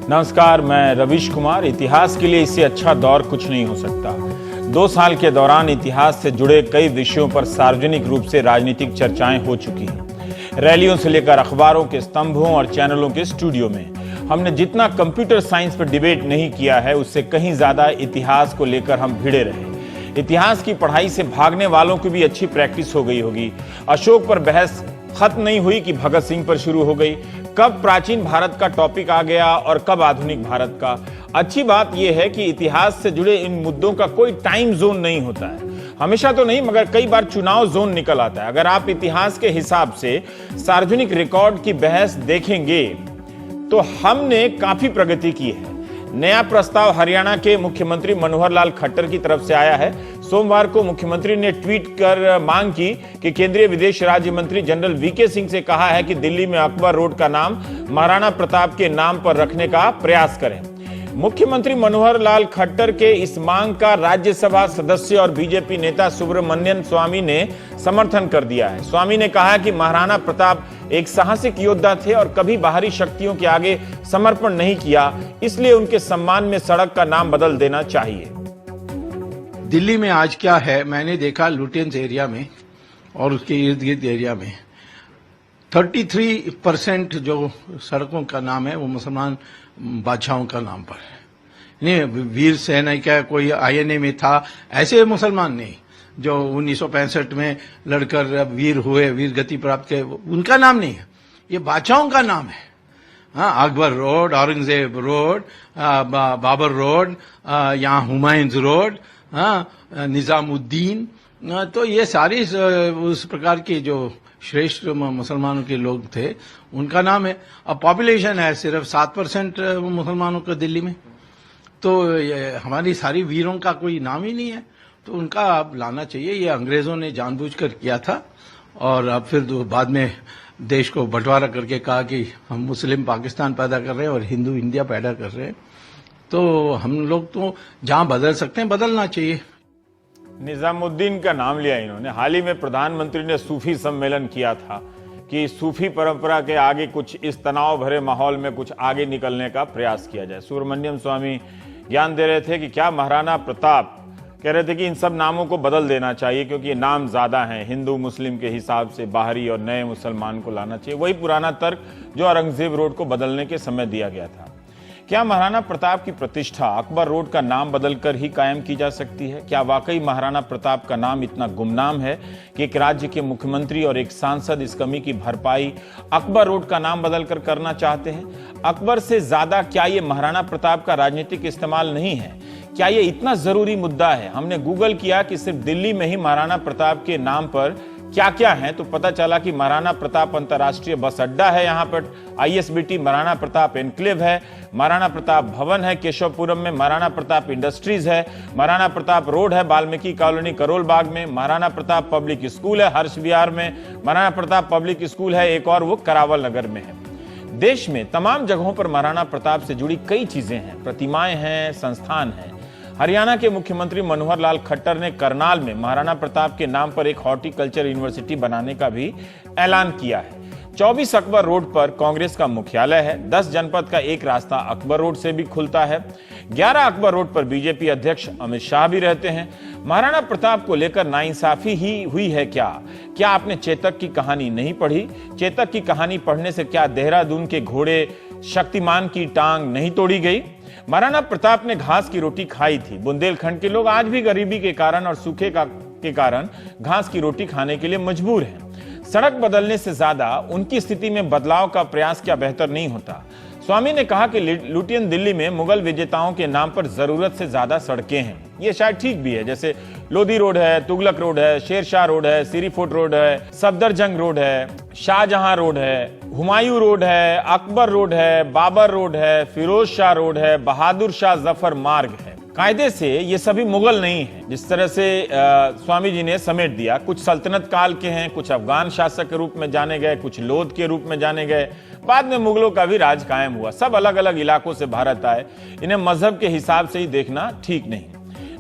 नमस्कार, मैं रवीश कुमार। इतिहास के लिए इससे अच्छा दौर कुछ नहीं हो सकता। 2 साल के दौरान इतिहास से जुड़े कई विषयों पर सार्वजनिक रूप से राजनीतिक चर्चाएं हो चुकी हैं। रैलियों से लेकर अखबारों के स्तंभों और चैनलों के स्टूडियो में हमने जितना कंप्यूटर साइंस पर डिबेट नहीं किया है, उससे कहीं ज्यादा इतिहास को लेकर हम भिड़े रहे। इतिहास की पढ़ाई से भागने वालों की भी अच्छी प्रैक्टिस हो गई होगी। अशोक पर बहस खत्म नहीं हुई कि भगत सिंह पर शुरू हो गई। कब प्राचीन भारत का टॉपिक आ गया और कब आधुनिक भारत का। अच्छी बात यह है कि इतिहास से जुड़े इन मुद्दों का कोई टाइम जोन नहीं होता है। हमेशा तो नहीं, मगर कई बार चुनाव जोन निकल आता है। अगर आप इतिहास के हिसाब से सार्वजनिक रिकॉर्ड की बहस देखेंगे तो हमने काफी प्रगति की है। नया प्रस्ताव हरियाणा के मुख्यमंत्री मनोहर लाल खट्टर की तरफ से आया है। सोमवार को मुख्यमंत्री ने ट्वीट कर मांग की कि केंद्रीय विदेश राज्य मंत्री जनरल वीके सिंह से कहा है कि दिल्ली में अकबर रोड का नाम महाराणा प्रताप के नाम पर रखने का प्रयास करें। मुख्यमंत्री मनोहर लाल खट्टर के इस मांग का राज्यसभा सदस्य और बीजेपी नेता सुब्रमण्यम स्वामी ने समर्थन कर दिया है। स्वामी ने कहा कि महाराणा प्रताप एक साहसिक योद्धा थे और कभी बाहरी शक्तियों के आगे समर्पण नहीं किया, इसलिए उनके सम्मान में सड़क का नाम बदल देना चाहिए। दिल्ली में आज क्या है, मैंने देखा लुटियंस एरिया में और उसके इर्द गिर्द एरिया में 33% जो सड़कों का नाम है वो मुसलमान बादशाहों का नाम पर है। नहीं, वीर सेना का कोई आईएनए में था, ऐसे मुसलमान नहीं जो 1965 में लड़कर वीर हुए, वीर गति प्राप्त किए, उनका नाम नहीं है, ये बादशाहों का नाम है। हाँ, Akbar road, Aurangzeb road, Babar road, यहाँ हुमायूंस रोड, हाँ, निजामुद्दीन, तो ये सारी उस प्रकार की जो श्रेष्ठ मुसलमानों के लोग थे उनका नाम है। अब पॉपुलेशन है सिर्फ 7% मुसलमानों का दिल्ली में, तो हमारी सारी वीरों का कोई नाम ही नहीं है, तो उनका अब लाना चाहिए। ये अंग्रेजों ने जानबूझकर किया था और अब फिर बाद में देश को बंटवारा करके कहा कि हम मुस्लिम पाकिस्तान पैदा कर रहे हैं और हिंदू इंडिया पैदा कर रहे हैं। तो हम लोग तो जहां बदल सकते हैं बदलना चाहिए। निजामुद्दीन का नाम लिया इन्होंने। हाल ही में प्रधानमंत्री ने सूफी सम्मेलन किया था कि सूफी परंपरा के आगे कुछ इस तनाव भरे माहौल में कुछ आगे निकलने का प्रयास किया जाए। सुब्रमण्यम स्वामी ज्ञान दे रहे थे कि क्या महाराणा प्रताप कह रहे थे कि इन सब नामों को बदल देना चाहिए क्योंकि ये नाम ज्यादा हैं, हिंदू मुस्लिम के हिसाब से बाहरी और नए मुसलमान को लाना चाहिए। वही पुराना तर्क जो औरंगजेब रोड को बदलने के समय दिया गया था। क्या महाराणा प्रताप की प्रतिष्ठा अकबर रोड का नाम बदलकर ही कायम की जा सकती है? क्या वाकई महाराणा प्रताप का नाम इतना गुमनाम है कि एक राज्य के मुख्यमंत्री और एक सांसद इस कमी की भरपाई अकबर रोड का नाम बदलकर करना चाहते हैं? अकबर से ज्यादा क्या ये महाराणा प्रताप का राजनीतिक इस्तेमाल नहीं है? क्या ये इतना जरूरी मुद्दा है? हमने गूगल किया कि सिर्फ दिल्ली में ही महाराणा प्रताप के नाम पर क्या क्या है, तो पता चला कि महाराणा प्रताप अंतर्राष्ट्रीय बस अड्डा है, यहाँ पर आईएसबीटी महाराणा प्रताप एनक्लेव है, महाराणा प्रताप भवन है केशवपुरम में, महाराणा प्रताप इंडस्ट्रीज है, महाराणा प्रताप रोड है वाल्मीकि कॉलोनी करोल बाग में, महाराणा प्रताप पब्लिक स्कूल है हर्ष विहार में, महाराणा प्रताप पब्लिक स्कूल है एक और वो करावल नगर में है। देश में तमाम जगहों पर महाराणा प्रताप से जुड़ी कई चीजें हैं, प्रतिमाएं हैं, संस्थान हैं। हरियाणा के मुख्यमंत्री मनोहर लाल खट्टर ने करनाल में महाराणा प्रताप के नाम पर एक हॉर्टिकल्चर यूनिवर्सिटी बनाने का भी ऐलान किया है। 24 अकबर रोड पर कांग्रेस का मुख्यालय है। 10 जनपद का एक रास्ता अकबर रोड से भी खुलता है। 11 अकबर रोड पर बीजेपी अध्यक्ष अमित शाह भी रहते हैं। महाराणा प्रताप को लेकर नाइंसाफी ही हुई है क्या? क्या आपने चेतक की कहानी नहीं पढ़ी? चेतक की कहानी पढ़ने से क्या देहरादून के घोड़े शक्तिमान की टांग नहीं तोड़ी गई? महाराणा प्रताप ने घास की रोटी खाई थी। बुंदेलखंड के लोग आज भी गरीबी के कारण और सूखे के कारण घास की रोटी खाने के लिए मजबूर हैं। सड़क बदलने से ज्यादा उनकी स्थिति में बदलाव का प्रयास क्या बेहतर नहीं होता? स्वामी ने कहा कि लुटियन दिल्ली में मुगल विजेताओं के नाम पर जरूरत से ज्यादा सड़कें हैं। ये शायद ठीक भी है, जैसे लोधी रोड है, तुगलक रोड है, शेरशाह रोड है, सीरी फोर्ट रोड है, सफदरजंग रोड है, शाहजहां रोड है, हुमायूं रोड है, अकबर रोड है, बाबर रोड है, फिरोज शाह रोड है, बहादुर शाह जफर मार्ग है। कायदे से ये सभी मुगल नहीं है, जिस तरह से स्वामी जी ने समेट दिया। कुछ सल्तनत काल के हैं, कुछ अफगान शासक के रूप में जाने गए, कुछ लोध के रूप में जाने गए, बाद में मुगलों का भी राज कायम हुआ। सब अलग अलग इलाकों से भारत आए। इन्हें मजहब के हिसाब से ही देखना ठीक नहीं।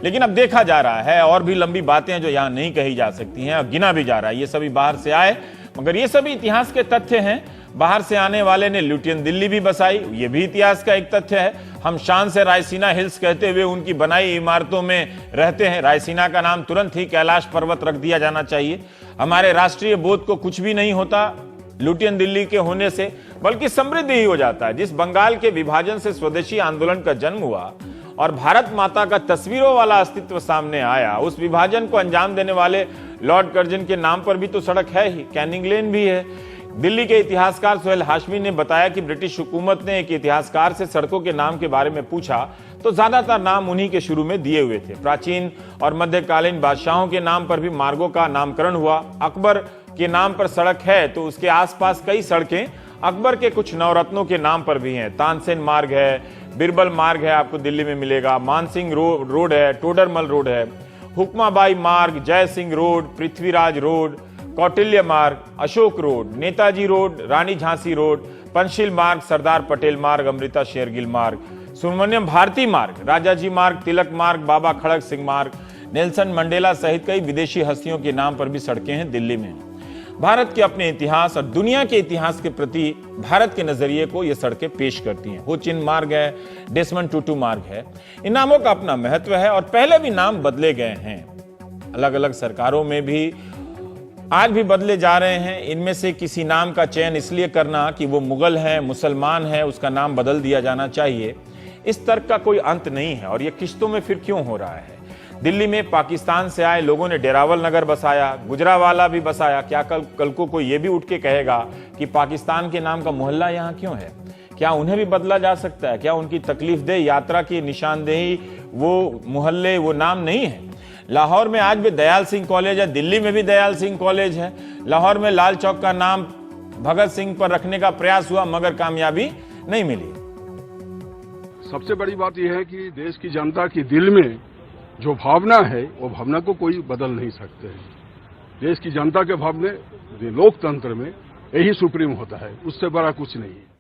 लेकिन अब देखा जा रहा है और भी लंबी बातें हैं जो यहाँ नहीं कही जा सकती हैं और गिना भी जा रहा है। ये सभी बाहर से आए, मगर ये सभी इतिहास के तथ्य हैं। बाहर से आने वाले ने लुटियन दिल्ली भी बसाई, ये भी इतिहास का एक तथ्य है। हम शान से रायसीना हिल्स कहते हुए उनकी बनाई इमारतों में रहते हैं। रायसीना का नाम तुरंत ही कैलाश पर्वत रख दिया जाना चाहिए। हमारे राष्ट्रीय बोध को कुछ भी नहीं होता लुटियन दिल्ली के होने से, बल्कि समृद्ध ही हो जाता है। जिस बंगाल के विभाजन से स्वदेशी आंदोलन का जन्म हुआ और भारत माता का तस्वीरों वाला अस्तित्व सामने आया, उस विभाजन को अंजाम देने वाले लॉर्ड कर्जन के नाम पर भी तो सड़क है ही, कैनिंग लेन भी है। दिल्ली के इतिहासकार सोहेल हाशमी ने बताया कि ब्रिटिश हुकूमत ने एक इतिहासकार से सड़कों के नाम के बारे में पूछा तो ज्यादातर नाम उन्हीं के शुरू में दिए हुए थे। प्राचीन और मध्यकालीन बादशाहों के नाम पर भी मार्गों का नामकरण हुआ। अकबर के नाम पर सड़क है तो उसके आसपास कई सड़कें अकबर के कुछ नवरत्नों के नाम पर भी हैं। तानसेन मार्ग है, बिरबल मार्ग है, आपको दिल्ली में मिलेगा, मानसिंह रोड है, टोडरमल रोड है, हुक्माबाई मार्ग, जय सिंह रोड, पृथ्वीराज रोड, कौटिल्य मार्ग, अशोक रोड, नेताजी रोड, रानी झांसी रोड, पंचशील मार्ग, सरदार पटेल मार्ग, अमृता शेरगिल मार्ग, सुब्रमण्यम भारती मार्ग, राजाजी मार्ग, तिलक मार्ग, बाबा खड़क सिंह मार्ग, नेल्सन मंडेला सहित कई विदेशी हस्तियों के नाम पर भी सड़कें हैं दिल्ली में। भारत के अपने इतिहास और दुनिया के इतिहास के प्रति भारत के नजरिए को ये सड़कें पेश करती हैं। हो चिन मार्ग है, डेसमंड टूटू मार्ग है। इन नामों का अपना महत्व है और पहले भी नाम बदले गए हैं, अलग अलग सरकारों में भी आज भी बदले जा रहे हैं। इनमें से किसी नाम का चयन इसलिए करना कि वो मुगल है, मुसलमान है, उसका नाम बदल दिया जाना चाहिए, इस तर्क का कोई अंत नहीं है। और ये किश्तों में फिर क्यों हो रहा है? दिल्ली में पाकिस्तान से आए लोगों ने डेरावल नगर बसाया, गुजरावाला भी बसाया। क्या कल को कोई ये भी उठ के कहेगा कि पाकिस्तान के नाम का मोहल्ला यहाँ क्यों है? क्या उन्हें भी बदला जा सकता है? क्या उनकी तकलीफदेह यात्रा की निशानदेही वो मोहल्ले, वो नाम नहीं है? लाहौर में आज भी दयाल सिंह कॉलेज है, दिल्ली में भी दयाल सिंह कॉलेज है। लाहौर में लाल चौक का नाम भगत सिंह पर रखने का प्रयास हुआ मगर कामयाबी नहीं मिली। सबसे बड़ी बात यह है कि देश की जनता की दिल में जो भावना है वो भावना को कोई बदल नहीं सकते हैं। देश की जनता के भावने लोकतंत्र में यही सुप्रीम होता है, उससे बड़ा कुछ नहीं है।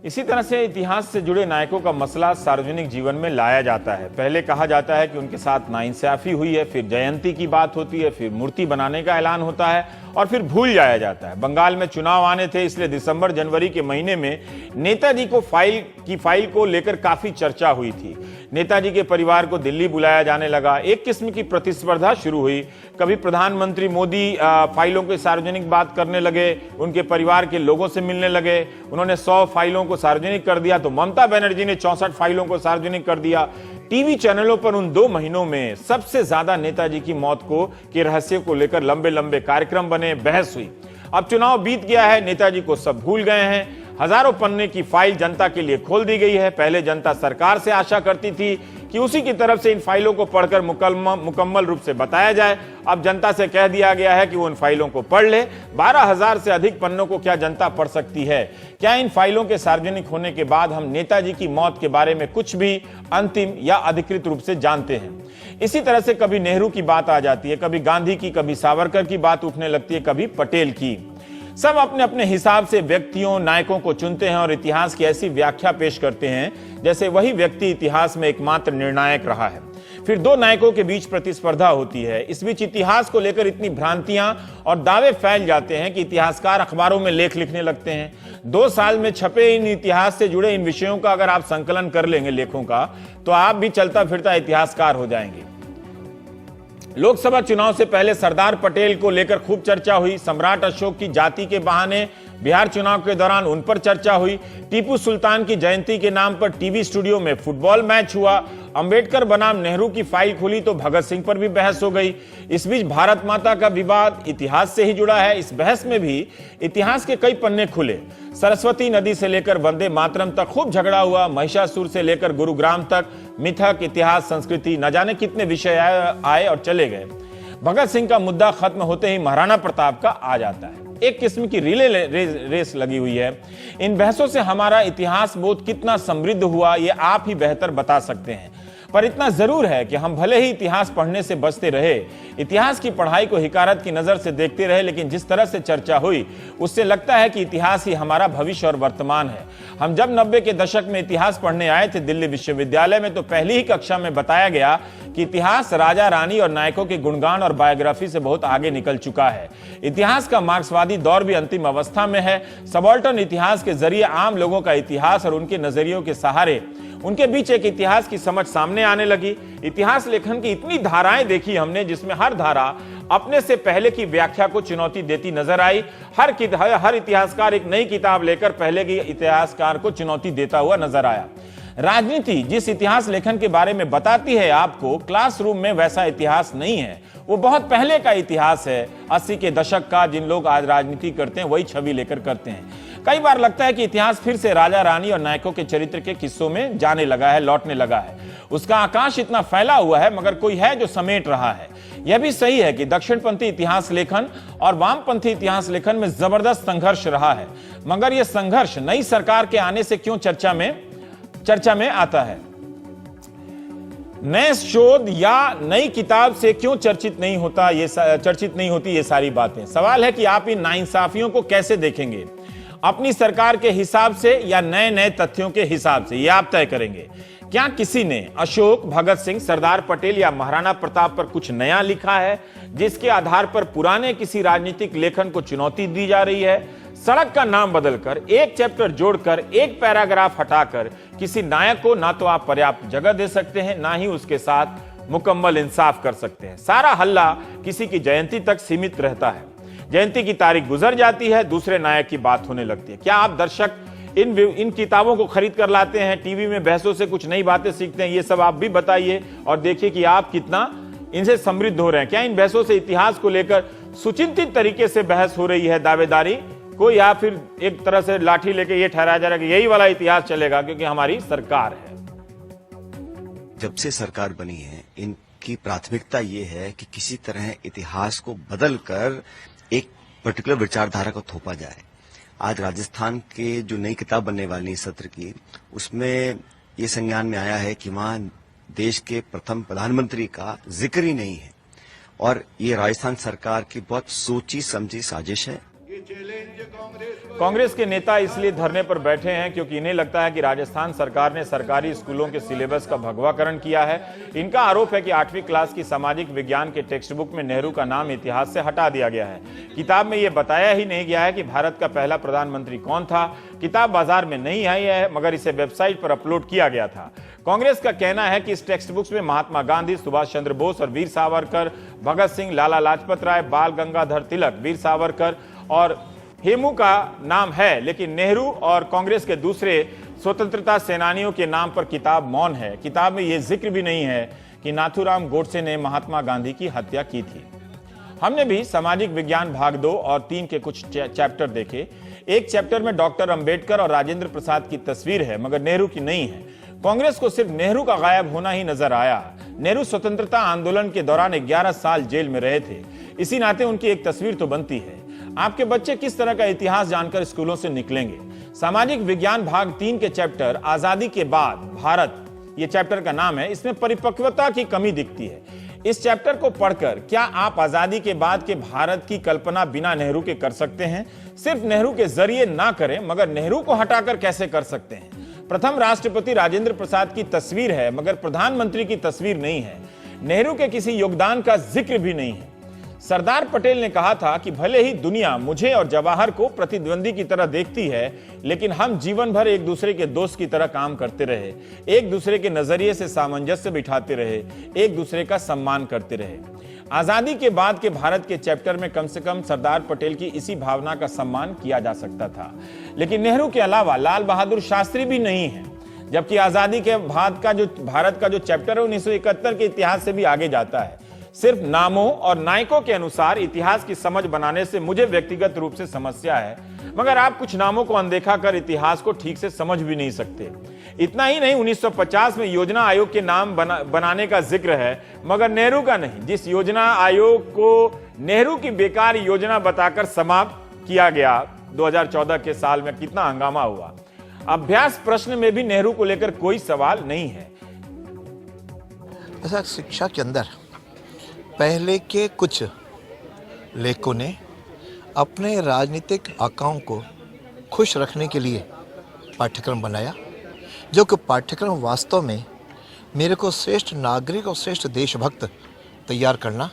इसी तरह से इतिहास से जुड़े नायकों का मसला सार्वजनिक जीवन में लाया जाता है। पहले कहा जाता है कि उनके साथ नाइंसाफी हुई है, फिर जयंती की बात होती है, फिर मूर्ति बनाने का ऐलान होता है और फिर भूल जाया जाता है। बंगाल में चुनाव आने थे, इसलिए दिसंबर जनवरी के महीने में नेताजी को फाइल को लेकर काफी चर्चा हुई थी। नेताजी के परिवार को दिल्ली बुलाया जाने लगा, एक किस्म की प्रतिस्पर्धा शुरू हुई। कभी प्रधानमंत्री मोदी फाइलों की सार्वजनिक बात करने लगे, उनके परिवार के लोगों से मिलने लगे। उन्होंने 100 फाइलों को सार्वजनिक कर दिया तो ममता बनर्जी ने 64 फाइलों को सार्वजनिक कर दिया। टीवी चैनलों पर उन 2 महीनों में सबसे ज्यादा नेताजी की मौत के रहस्य को लेकर लंबे लंबे कार्यक्रम बने, बहस हुई। अब चुनाव बीत गया है, नेताजी को सब भूल गए हैं। हजारों पन्ने की फाइल जनता के लिए खोल दी गई है। पहले जनता सरकार से आशा करती थी कि उसी की तरफ से इन फाइलों को पढ़कर मुकम्मल रूप से बताया जाए। अब जनता से कह दिया गया है कि वो उन फाइलों को पढ़ ले। 12,000 से अधिक पन्नों को क्या जनता पढ़ सकती है? क्या इन फाइलों के सार्वजनिक होने के बाद हम नेताजी की मौत के बारे में कुछ भी अंतिम या अधिकृत रूप से जानते हैं? इसी तरह से कभी नेहरू की बात आ जाती है, कभी गांधी की, कभी सावरकर की बात उठने लगती है, कभी पटेल की। सब अपने अपने हिसाब से व्यक्तियों, नायकों को चुनते हैं और इतिहास की ऐसी व्याख्या पेश करते हैं जैसे वही व्यक्ति इतिहास में एकमात्र निर्णायक रहा है। फिर 2 नायकों के बीच प्रतिस्पर्धा होती है। इस बीच इतिहास को लेकर इतनी भ्रांतियां और दावे फैल जाते हैं कि इतिहासकार अखबारों में लेख लिखने लगते हैं। 2 साल में छपे इन इतिहास से जुड़े इन विषयों का अगर आप संकलन कर लेंगे लेखों का, तो आप भी चलता फिरता इतिहासकार हो जाएंगे। लोकसभा चुनाव से पहले सरदार पटेल को लेकर खूब चर्चा हुई। सम्राट अशोक की जाति के बहाने बिहार चुनाव के दौरान उन पर चर्चा हुई। टीपू सुल्तान की जयंती के नाम पर टीवी स्टूडियो में फुटबॉल मैच हुआ। अंबेडकर बनाम नेहरू की फाइल खुली तो भगत सिंह पर भी बहस हो गई। इस बीच भारत माता का विवाद इतिहास से ही जुड़ा है। इस बहस में भी इतिहास के कई पन्ने खुले। सरस्वती नदी से लेकर वंदे मातरम तक खूब झगड़ा हुआ। महिषासुर से लेकर गुरुग्राम तक मिथक, इतिहास, संस्कृति, न जाने कितने विषय आए और चले गए। भगत सिंह का मुद्दा खत्म होते ही महाराणा प्रताप का आ जाता है। एक किस्म की रिले रेस लगी हुई है। इन बहसों से हमारा इतिहास बोध कितना समृद्ध हुआ ये आप ही बेहतर बता सकते हैं। पर इतना जरूर है कि हम भले ही इतिहास पढ़ने से बचते रहे, इतिहास की पढ़ाई को हिकारत की नजर से देखते रहे, लेकिन जिस तरह से चर्चा हुई उससे लगता है कि इतिहास ही हमारा भविष्य और वर्तमान है। हम जब 90 के दशक में इतिहास पढ़ने आए थे दिल्ली विश्वविद्यालय में, तो पहली ही कक्षा में बताया गया कि इतिहास राजा रानी और नायकों के गुणगान और बायोग्राफी से बहुत आगे निकल चुका है। इतिहास का मार्क्सवादी दौर भी अंतिम अवस्था में है। सबाल्टर्न इतिहास के जरिए आम लोगों का इतिहास और उनके नजरियों के सहारे उनके बीच एक इतिहास की समझ सामने आने लगी। इतिहास लेखन की इतनी धाराएं देखी हमने, जिसमें हर धारा अपने से पहले की व्याख्या को चुनौती देती नजर आई। हर इतिहासकार एक नई किताब लेकर पहले के इतिहासकार को चुनौती देता हुआ नजर आया। राजनीति जिस इतिहास लेखन के बारे में बताती है आपको, क्लासरूम में वैसा इतिहास नहीं है। वो बहुत पहले का इतिहास है, 80 के दशक का। जिन लोग आज राजनीति करते हैं वही छवि लेकर करते हैं। कई बार लगता है कि इतिहास फिर से राजा रानी और नायकों के चरित्र के किस्सों में जाने लगा है, लौटने लगा है। उसका आकाश इतना फैला हुआ है, मगर कोई है जो समेट रहा है। यह भी सही है कि दक्षिणपंथी इतिहास लेखन और वामपंथी इतिहास लेखन में जबरदस्त संघर्ष रहा है, मगर यह संघर्ष नई सरकार के आने से क्यों चर्चा में आता है? नए शोध या नई किताब से क्यों चर्चित नहीं होती ये सारी बातें? सवाल है कि आप इन नाइंसाफियों को कैसे देखेंगे, अपनी सरकार के हिसाब से या नए नए तथ्यों के हिसाब से, ये आप तय करेंगे। क्या किसी ने अशोक, भगत सिंह, सरदार पटेल या महाराणा प्रताप पर कुछ नया लिखा है जिसके आधार पर पुराने किसी राजनीतिक लेखन को चुनौती दी जा रही है? सड़क का नाम बदलकर, एक चैप्टर जोड़कर, एक पैराग्राफ हटाकर किसी नायक को ना तो आप पर्याप्त जगह दे सकते हैं, ना ही उसके साथ मुकम्मल इंसाफ कर सकते हैं। सारा हल्ला किसी की जयंती तक सीमित रहता है। जयंती की तारीख गुजर जाती है, दूसरे नायक की बात होने लगती है। क्या आप दर्शक इन किताबों को खरीद कर लाते हैं, टीवी में बहसों से कुछ नई बातें सीखते हैं? ये सब आप भी बताइए और देखिए कि आप कितना इनसे समृद्ध हो रहे हैं। क्या इन बहसों से इतिहास को लेकर सुचिंतित तरीके से बहस हो रही है, दावेदारी को, या फिर एक तरह से लाठी लेके ये ठहराया जा रहा है कि यही वाला इतिहास चलेगा क्योंकि हमारी सरकार है? जब से सरकार बनी है, इनकी प्राथमिकता ये है कि किसी तरह इतिहास को बदलकर एक पर्टिकुलर विचारधारा को थोपा जाए। आज राजस्थान के जो नई किताब बनने वाली सत्र की, उसमें ये संज्ञान में आया है कि वहां देश के प्रथम प्रधानमंत्री का जिक्र ही नहीं है, और ये राजस्थान सरकार की बहुत सोची समझी साजिश है। कांग्रेस के नेता इसलिए धरने पर बैठे हैं क्योंकि इन्हें लगता है कि राजस्थान सरकार ने सरकारी स्कूलों के सिलेबस का भगवाकरण किया है। इनका आरोप है कि 8वीं क्लास की सामाजिक विज्ञान के टेक्स्ट बुक में नेहरू का नाम इतिहास से हटा दिया गया है। किताब में यह बताया ही नहीं गया है कि भारत का पहला प्रधानमंत्री कौन था। किताब बाजार में नहीं आई है, मगर इसे वेबसाइट पर अपलोड किया गया था। कांग्रेस का कहना है कि इस टेक्स्ट बुक्स में महात्मा गांधी, सुभाष चंद्र बोस और वीर सावरकर, भगत सिंह, लाला लाजपत राय, बाल गंगाधर तिलक, वीर सावरकर और हेमू का नाम है, लेकिन नेहरू और कांग्रेस के दूसरे स्वतंत्रता सेनानियों के नाम पर किताब मौन है। किताब में यह जिक्र भी नहीं है कि नाथूराम गोडसे ने महात्मा गांधी की हत्या की थी। हमने भी सामाजिक विज्ञान भाग 2 और 3 के कुछ चैप्टर देखे। एक चैप्टर में डॉक्टर अंबेडकर और राजेंद्र प्रसाद की तस्वीर है, मगर नेहरू की नहीं है। कांग्रेस को सिर्फ नेहरू का गायब होना ही नजर आया। नेहरू स्वतंत्रता आंदोलन के दौरान 11 साल जेल में रहे थे, इसी नाते उनकी एक तस्वीर तो बनती है। आपके बच्चे किस तरह का इतिहास जानकर स्कूलों से निकलेंगे? सामाजिक विज्ञान भाग 3 के चैप्टर आजादी के बाद भारत, ये चैप्टर का नाम है, इसमें परिपक्वता की कमी दिखती है। इस चैप्टर को पढ़कर क्या आप आजादी के बाद के भारत की कल्पना बिना नेहरू के कर सकते हैं? सिर्फ नेहरू के जरिए ना करें, मगर नेहरू को हटाकर कैसे कर सकते हैं? प्रथम राष्ट्रपति राजेंद्र प्रसाद की तस्वीर है, मगर प्रधानमंत्री की तस्वीर नहीं है। नेहरू के किसी योगदान का जिक्र भी नहीं है। सरदार पटेल ने कहा था कि भले ही दुनिया मुझे और जवाहर को प्रतिद्वंदी की तरह देखती है, लेकिन हम जीवन भर एक दूसरे के दोस्त की तरह काम करते रहे, एक दूसरे के नजरिए से सामंजस्य बिठाते रहे, एक दूसरे का सम्मान करते रहे। आजादी के बाद के भारत के चैप्टर में कम से कम सरदार पटेल की इसी भावना का सम्मान किया जा सकता था, लेकिन नेहरू के अलावा लाल बहादुर शास्त्री भी नहीं है। जबकि आजादी के बाद का जो भारत का जो चैप्टर है 1971 के इतिहास से भी आगे जाता है। सिर्फ नामों और नायकों के अनुसार इतिहास की समझ बनाने से मुझे व्यक्तिगत रूप से समस्या है, मगर आप कुछ नामों को अनदेखा कर इतिहास को ठीक से समझ भी नहीं सकते। इतना ही नहीं, 1950 में योजना आयोग के नाम बनाने का जिक्र है, मगर नेहरू का नहीं, जिस योजना आयोग को नेहरू की बेकार योजना बताकर समाप्त किया गया 2014 के साल में। कितना हंगामा हुआ। अभ्यास प्रश्न में भी नेहरू को लेकर कोई सवाल नहीं है। ऐसा शिक्षा के अंदर पहले के कुछ लेखकों ने अपने राजनीतिक आकाओं को खुश रखने के लिए पाठ्यक्रम बनाया, जो कि पाठ्यक्रम वास्तव में मेरे को श्रेष्ठ नागरिक और श्रेष्ठ देशभक्त तैयार करना।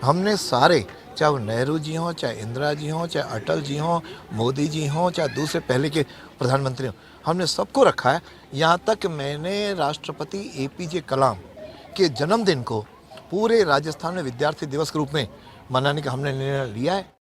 हमने सारे, चाहे वो नेहरू जी हों, चाहे इंदिरा जी हों, चाहे अटल जी हों, मोदी जी हों, चाहे दूसरे पहले के प्रधानमंत्री हों, हमने सबको रखा है। यहाँ तक मैंने राष्ट्रपति APJ कलाम के जन्मदिन को पूरे राजस्थान में विद्यार्थी दिवस के रूप में मनाने का हमने निर्णय लिया है।